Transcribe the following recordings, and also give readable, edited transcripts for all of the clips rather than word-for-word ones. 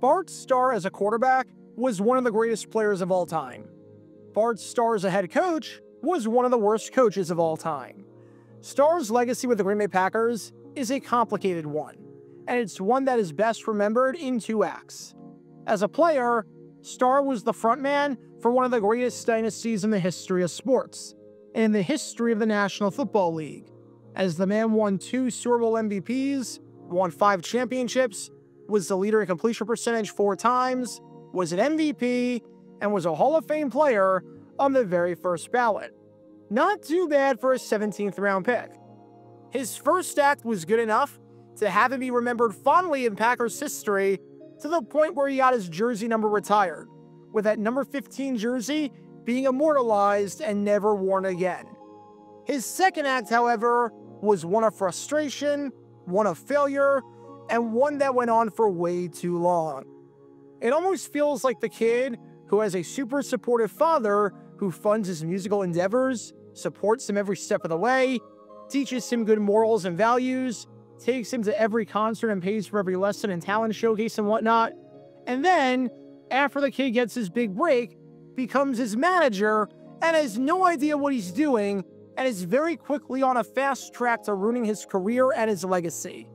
Bart Starr as a quarterback was one of the greatest players of all time. Bart Starr as a head coach was one of the worst coaches of all time. Starr's legacy with the Green Bay Packers is a complicated one, and it's one that is best remembered in two acts. As a player, Starr was the frontman for one of the greatest dynasties in the history of sports, and in the history of the National Football League, as the man won 2 Super Bowl MVPs, won 5 championships, was the leader in completion percentage 4 times, was an MVP, and was a Hall of Fame player on the very first ballot. Not too bad for a 17th round pick. His first act was good enough to have him be remembered fondly in Packers history to the point where he got his jersey number retired, with that number 15 jersey being immortalized and never worn again. His second act, however, was one of frustration, one of failure, and one that went on for way too long. It almost feels like the kid who has a super supportive father who funds his musical endeavors, supports him every step of the way, teaches him good morals and values, takes him to every concert and pays for every lesson and talent showcase and whatnot, and then, after the kid gets his big break, becomes his manager and has no idea what he's doing and is very quickly on a fast track to ruining his career and his legacy.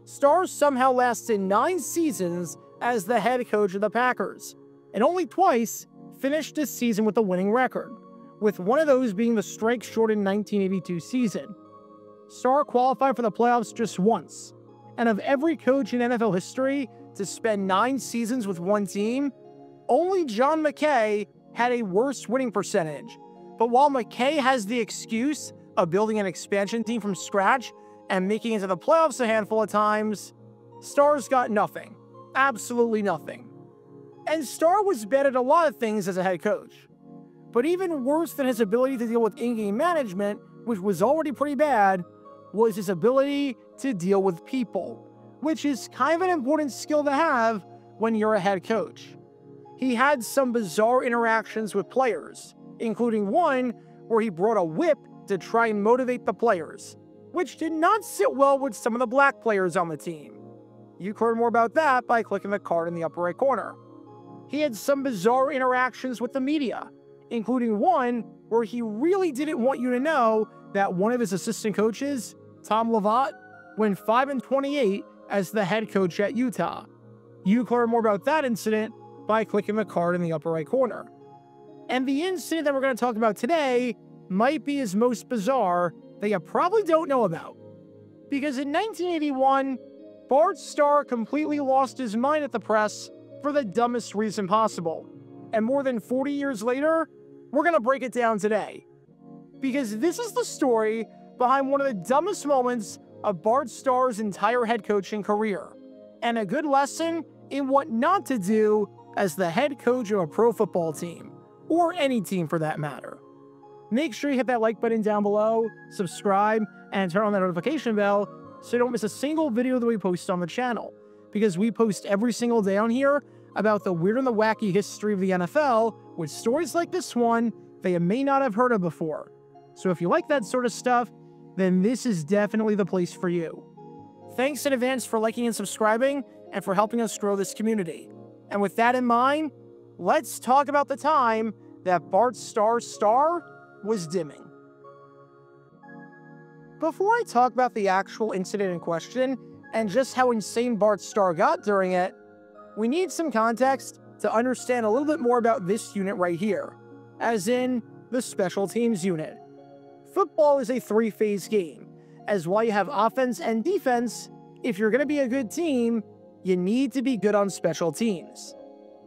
Starr somehow lasted 9 seasons as the head coach of the Packers, and only twice finished this season with a winning record, with one of those being the strike-shortened 1982 season. Starr qualified for the playoffs just once, and of every coach in NFL history to spend 9 seasons with one team, only John McKay had a worse winning percentage. But while McKay has the excuse of building an expansion team from scratch and making it to the playoffs a handful of times, Starr's got nothing. Absolutely nothing. And Starr was bad at a lot of things as a head coach. But even worse than his ability to deal with in-game management, which was already pretty bad, was his ability to deal with people, which is kind of an important skill to have when you're a head coach. He had some bizarre interactions with players, including one where he brought a whip to try and motivate the players, which did not sit well with some of the black players on the team. You can learn more about that by clicking the card in the upper right corner. He had some bizarre interactions with the media, including one where he really didn't want you to know that one of his assistant coaches, Tom Lavatt, went 5-28 as the head coach at Utah. You can learn more about that incident by clicking the card in the upper right corner. And the incident that we're going to talk about today might be his most bizarre that you probably don't know about. Because in 1981, Bart Starr completely lost his mind at the press for the dumbest reason possible. And more than 40 years later, we're going to break it down today. Because this is the story behind one of the dumbest moments of Bart Starr's entire head coaching career, and a good lesson in what not to do as the head coach of a pro football team, or any team for that matter. Make sure you hit that like button down below, subscribe, and turn on that notification bell so you don't miss a single video that we post on the channel, because we post every single day on here about the weird and the wacky history of the NFL with stories like this one that you may not have heard of before. So if you like that sort of stuff, then this is definitely the place for you. Thanks in advance for liking and subscribing, and for helping us grow this community. And with that in mind, let's talk about the time that Bart Starr's star was dimming. Before I talk about the actual incident in question, and just how insane Bart Starr got during it, we need some context to understand a little bit more about this unit right here, as in the special teams unit. Football is a 3-phase game, as while you have offense and defense, if you're going to be a good team, you need to be good on special teams.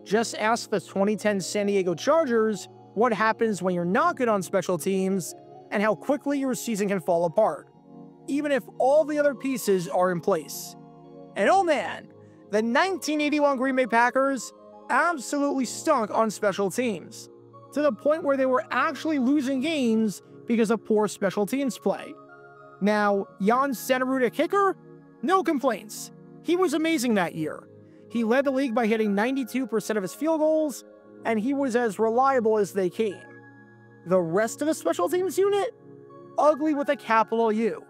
Just ask the 2010 San Diego Chargers what happens when you're not good on special teams and how quickly your season can fall apart, even if all the other pieces are in place. And oh man, the 1981 Green Bay Packers absolutely stunk on special teams, to the point where they were actually losing games because of poor special teams play. Now, Jan Stenerud at kicker? No complaints. He was amazing that year. He led the league by hitting 92% of his field goals, and he was as reliable as they came. The rest of the special teams unit? Ugly with a capital U,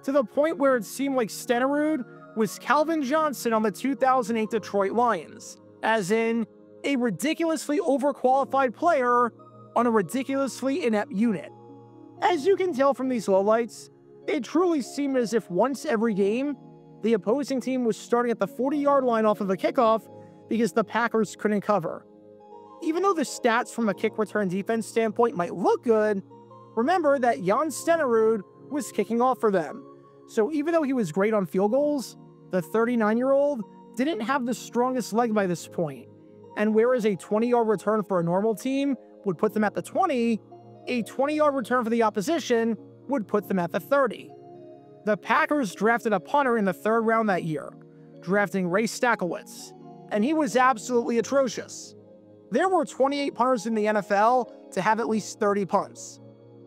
to the point where it seemed like Stenerud was Calvin Johnson on the 2008 Detroit Lions, as in a ridiculously overqualified player on a ridiculously inept unit. As you can tell from these lowlights, it truly seemed as if once every game, the opposing team was starting at the 40-yard line off of a kickoff because the Packers couldn't cover. Even though the stats from a kick return defense standpoint might look good, remember that Jan Stenerud was kicking off for them. So even though he was great on field goals, the 39-year-old didn't have the strongest leg by this point. And whereas a 20-yard return for a normal team would put them at the 20, a 20-yard return for the opposition would put them at the 30. The Packers drafted a punter in the 3rd round that year, drafting Ray Stackelwitz, and he was absolutely atrocious. There were 28 punters in the NFL to have at least 30 punts.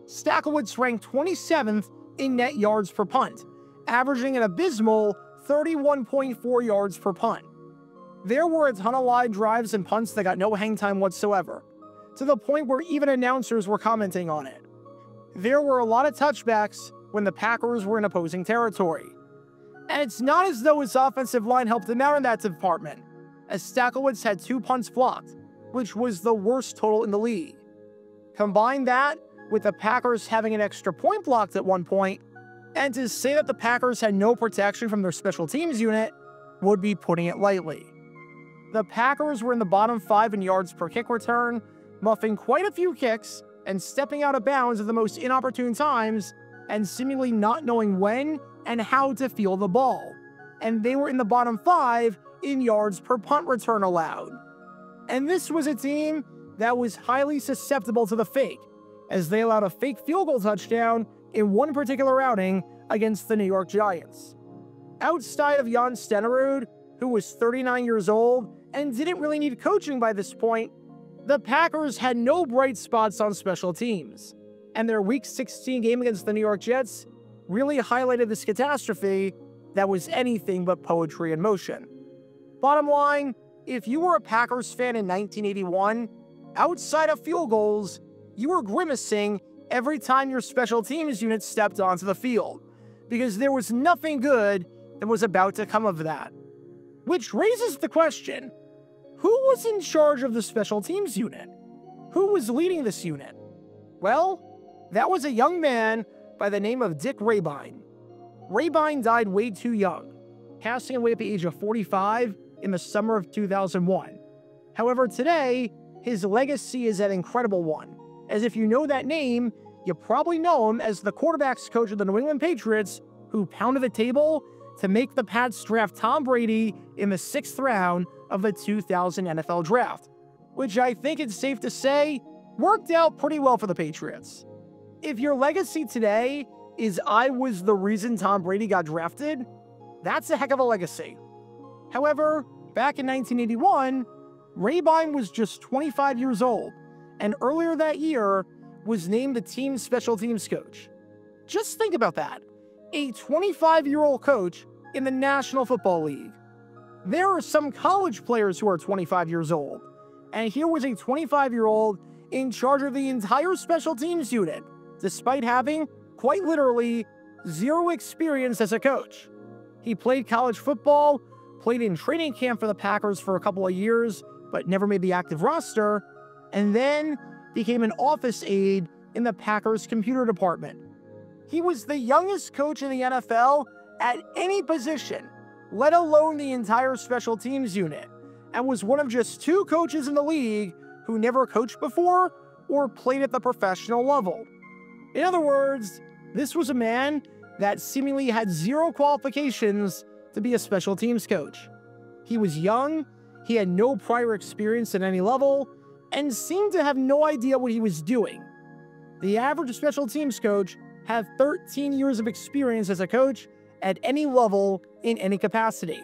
Stackelwitz ranked 27th in net yards per punt, averaging an abysmal 31.4 yards per punt. There were a ton of line drives and punts that got no hang time whatsoever, to the point where even announcers were commenting on it. There were a lot of touchbacks when the Packers were in opposing territory. And it's not as though his offensive line helped him out in that department, as Stackelwitz had 2 punts blocked, which was the worst total in the league. Combine that with the Packers having an extra point blocked at one point, and to say that the Packers had no protection from their special teams unit would be putting it lightly. The Packers were in the bottom 5 in yards per kick return, muffing quite a few kicks and stepping out of bounds at the most inopportune times, and seemingly not knowing when and how to field the ball. And they were in the bottom 5 in yards per punt return allowed. And this was a team that was highly susceptible to the fake, as they allowed a fake field goal touchdown in one particular outing against the New York Giants. Outside of Jan Stenerud, who was 39 years old and didn't really need coaching by this point, the Packers had no bright spots on special teams, and their Week 16 game against the New York Jets really highlighted this catastrophe that was anything but poetry in motion. Bottom line, if you were a Packers fan in 1981, outside of field goals, you were grimacing every time your special teams unit stepped onto the field, because there was nothing good that was about to come of that. Which raises the question, who was in charge of the special teams unit? Who was leading this unit? Well, that was a young man by the name of Dick Rehbein. Rehbein died way too young, passing away at the age of 45 in the summer of 2001. However, today, his legacy is an incredible one, as if you know that name, you probably know him as the quarterbacks coach of the New England Patriots, who pounded the table to make the Pats draft Tom Brady in the 6th round of the 2000 NFL Draft, which I think it's safe to say worked out pretty well for the Patriots. If your legacy today is I was the reason Tom Brady got drafted, that's a heck of a legacy. However, back in 1981, Rehbein was just 25 years old, and earlier that year was named the team's special teams coach. Just think about that. A 25-year-old coach in the National Football League. There are some college players who are 25 years old, and here was a 25-year-old in charge of the entire special teams unit, despite having, quite literally, 0 experience as a coach. He played college football, played in training camp for the Packers for a couple of years, but never made the active roster, and then became an office aide in the Packers computer department. He was the youngest coach in the NFL at any position, let alone the entire special teams unit, and was one of just 2 coaches in the league who never coached before or played at the professional level. In other words, this was a man that seemingly had 0 qualifications to be a special teams coach. He was young, he had no prior experience at any level, and seemed to have no idea what he was doing. The average special teams coach had 13 years of experience as a coach at any level in any capacity.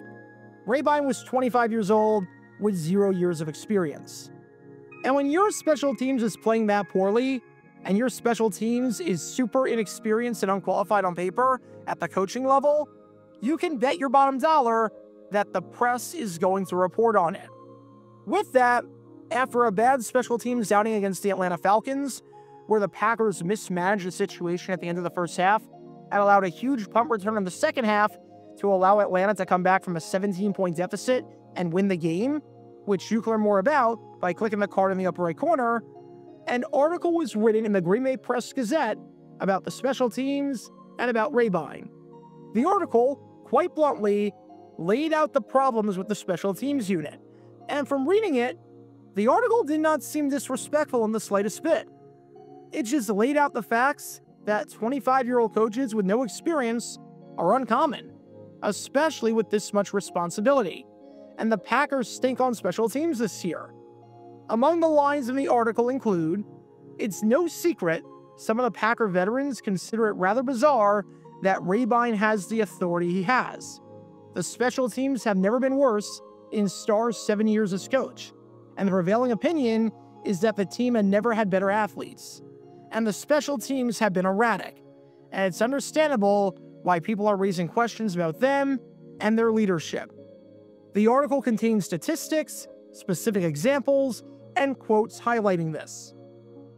Rehbein was 25 years old with 0 years of experience. And when your special teams is playing that poorly, and your special teams is super inexperienced and unqualified on paper at the coaching level, you can bet your bottom dollar that the press is going to report on it. With that, after a bad special teams outing against the Atlanta Falcons, where the Packers mismanaged the situation at the end of the first half and allowed a huge punt return in the second half to allow Atlanta to come back from a 17-point deficit and win the game, which you can learn more about by clicking the card in the upper right corner. An article was written in the Green Bay Press-Gazette about the special teams and about Rabine. The article, quite bluntly, laid out the problems with the special teams unit. And from reading it, the article did not seem disrespectful in the slightest bit. It just laid out the facts that 25-year-old coaches with no experience are uncommon, especially with this much responsibility. And the Packers stink on special teams this year. Among the lines in the article include, "It's no secret some of the Packer veterans consider it rather bizarre that Rabine has the authority he has. The special teams have never been worse in Starr's 7 years as coach, and the prevailing opinion is that the team had never had better athletes. And the special teams have been erratic, and it's understandable why people are raising questions about them and their leadership." The article contains statistics, specific examples, and quotes highlighting this.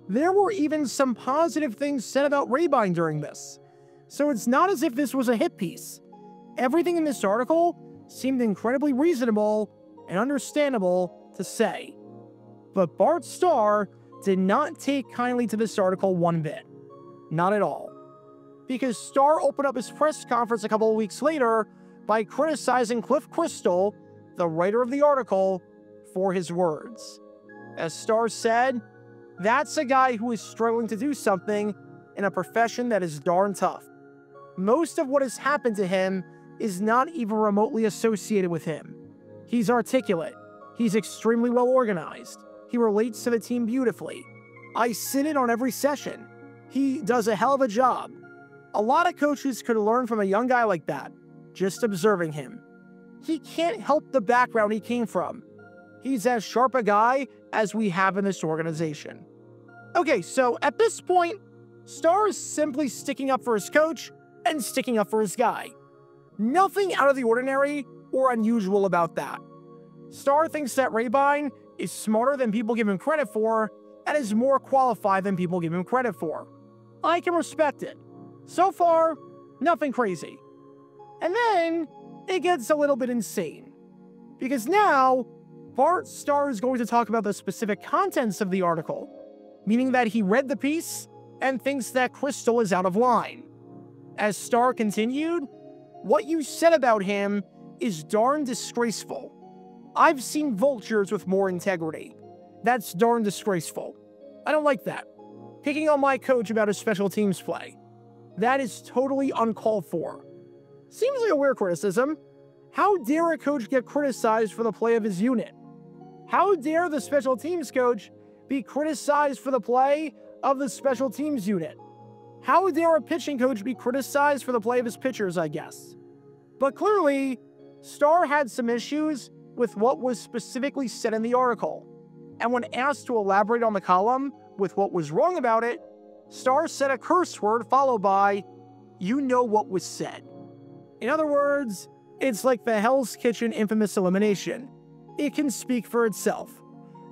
There were even some positive things said about Rabine during this, so it's not as if this was a hit piece. Everything in this article seemed incredibly reasonable and understandable to say. But Bart Starr did not take kindly to this article one bit. Not at all. Because Starr opened up his press conference a couple of weeks later by criticizing Cliff Crystal, the writer of the article, for his words. As Starr said, "That's a guy who is struggling to do something in a profession that is darn tough. Most of what has happened to him is not even remotely associated with him. He's articulate. He's extremely well organized. He relates to the team beautifully. I sit in on every session. He does a hell of a job. A lot of coaches could learn from a young guy like that, just observing him. He can't help the background he came from. He's as sharp a guy as we have in this organization." Okay, so at this point, Starr is simply sticking up for his coach and sticking up for his guy. Nothing out of the ordinary or unusual about that. Starr thinks that Rabine is smarter than people give him credit for and is more qualified than people give him credit for. I can respect it. So far, nothing crazy. And then it gets a little bit insane. Because now, Bart Starr is going to talk about the specific contents of the article, meaning that he read the piece and thinks that Crystal is out of line. As Starr continued, "What you said about him is darn disgraceful. I've seen vultures with more integrity. That's darn disgraceful. I don't like that. Picking on my coach about his special teams play. That is totally uncalled for. Seems like a weird criticism. How dare a coach get criticized for the play of his unit? How dare the special teams coach be criticized for the play of the special teams unit? How dare a pitching coach be criticized for the play of his pitchers, I guess?" But clearly, Starr had some issues with what was specifically said in the article. And when asked to elaborate on the column with what was wrong about it, Starr said a curse word followed by, "You know what was said." In other words, it's like the Hell's Kitchen infamous elimination. It can speak for itself.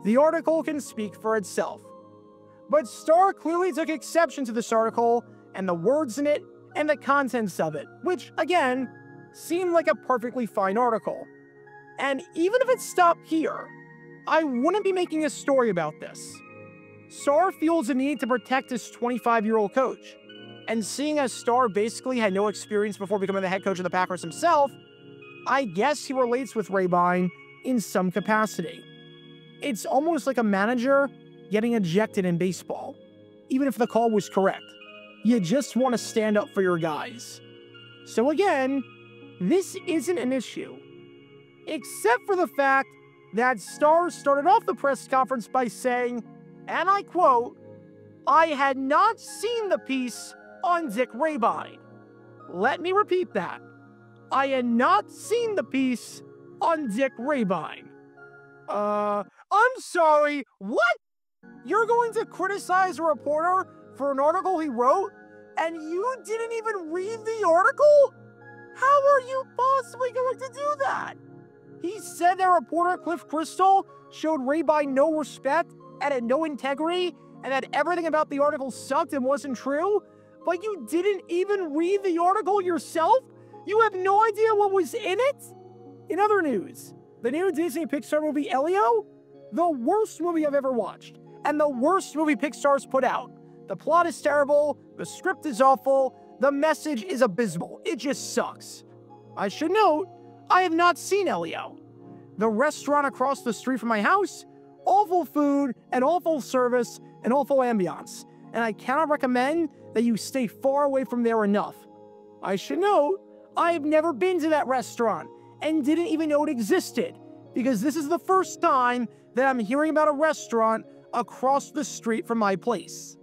The article can speak for itself. But Starr clearly took exception to this article and the words in it and the contents of it, which, again, seemed like a perfectly fine article. And even if it stopped here, I wouldn't be making a story about this. Starr feels a need to protect his 25-year-old coach. And seeing as Starr basically had no experience before becoming the head coach of the Packers himself, I guess he relates with Rabine in some capacity. It's almost like a manager getting ejected in baseball, even if the call was correct. You just want to stand up for your guys. So again, this isn't an issue. Except for the fact that Starr started off the press conference by saying, and I quote, "I had not seen the piece on Dick Rabine." Let me repeat that. I had not seen the piece on Dick Rabine. I'm sorry, what? You're going to criticize a reporter for an article he wrote, and you didn't even read the article? How are you possibly going to do that? He said that reporter Cliff Crystal showed Rabine no respect and had no integrity, and that everything about the article sucked and wasn't true, but you didn't even read the article yourself? You have no idea what was in it? In other news, the new Disney Pixar movie Elio? The worst movie I've ever watched, and the worst movie Pixar's put out. The plot is terrible, the script is awful, the message is abysmal. It just sucks. I should note, I have not seen Elio. The restaurant across the street from my house? Awful food, and awful service, and awful ambiance. And I cannot recommend that you stay far away from there enough. I should note, I have never been to that restaurant, and didn't even know it existed, because this is the first time that I'm hearing about a restaurant across the street from my place.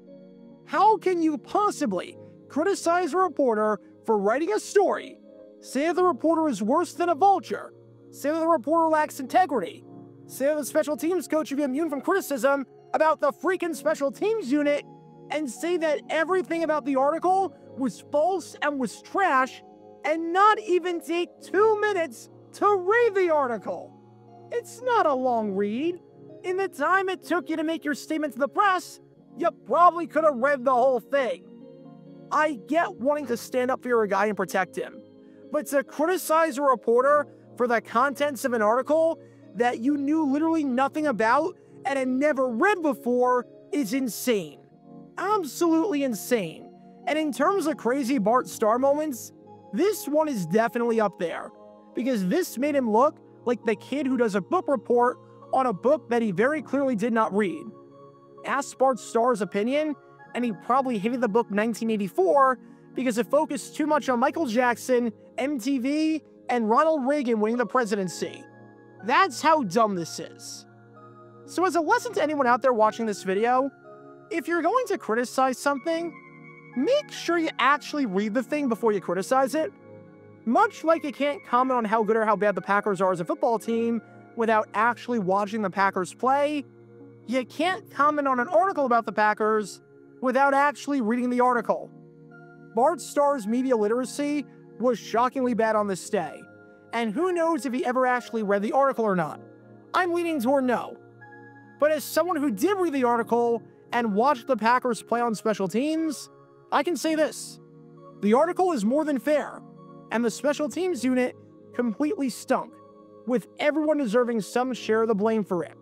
How can you possibly criticize a reporter for writing a story, say that the reporter is worse than a vulture, say that the reporter lacks integrity, say that the special teams coach should be immune from criticism about the freaking special teams unit, and say that everything about the article was false and was trash, and not even take 2 minutes to read the article? It's not a long read. In the time it took you to make your statement to the press, you probably could have read the whole thing. I get wanting to stand up for your guy and protect him, but to criticize a reporter for the contents of an article that you knew literally nothing about and had never read before is insane. Absolutely insane. And in terms of crazy Bart Starr moments, this one is definitely up there, because this made him look like the kid who does a book report on a book that he very clearly did not read. Ask Bart Starr's opinion, and he probably hated the book 1984 because it focused too much on Michael Jackson, MTV, and Ronald Reagan winning the presidency. That's how dumb this is. So as a lesson to anyone out there watching this video, if you're going to criticize something, make sure you actually read the thing before you criticize it. Much like you can't comment on how good or how bad the Packers are as a football team without actually watching the Packers play, you can't comment on an article about the Packers without actually reading the article. Bart Starr's media literacy was shockingly bad on this day, and who knows if he ever actually read the article or not. I'm leaning toward no. But as someone who did read the article and watched the Packers play on special teams, I can say this: the article is more than fair, and the special teams unit completely stunk, with everyone deserving some share of the blame for it.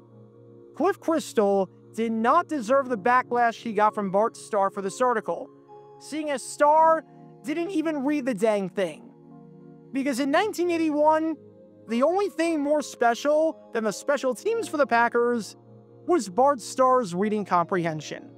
Cliff Crystal did not deserve the backlash he got from Bart Starr for this article, seeing as Starr didn't even read the dang thing. Because in 1981, the only thing more special than the special teams for the Packers was Bart Starr's reading comprehension.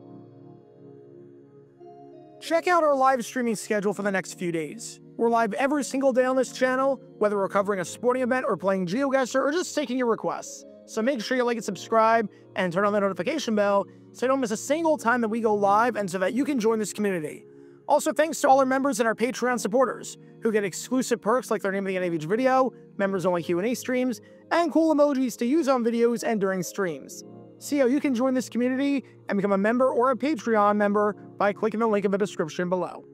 Check out our live streaming schedule for the next few days. We're live every single day on this channel, whether we're covering a sporting event or playing GeoGuessr or just taking your requests. So make sure you like and subscribe and turn on the notification bell so you don't miss a single time that we go live and so that you can join this community. Also, thanks to all our members and our Patreon supporters who get exclusive perks like their name at the end of each video, members-only Q&A streams, and cool emojis to use on videos and during streams. See how you can join this community and become a member or a Patreon member by clicking the link in the description below.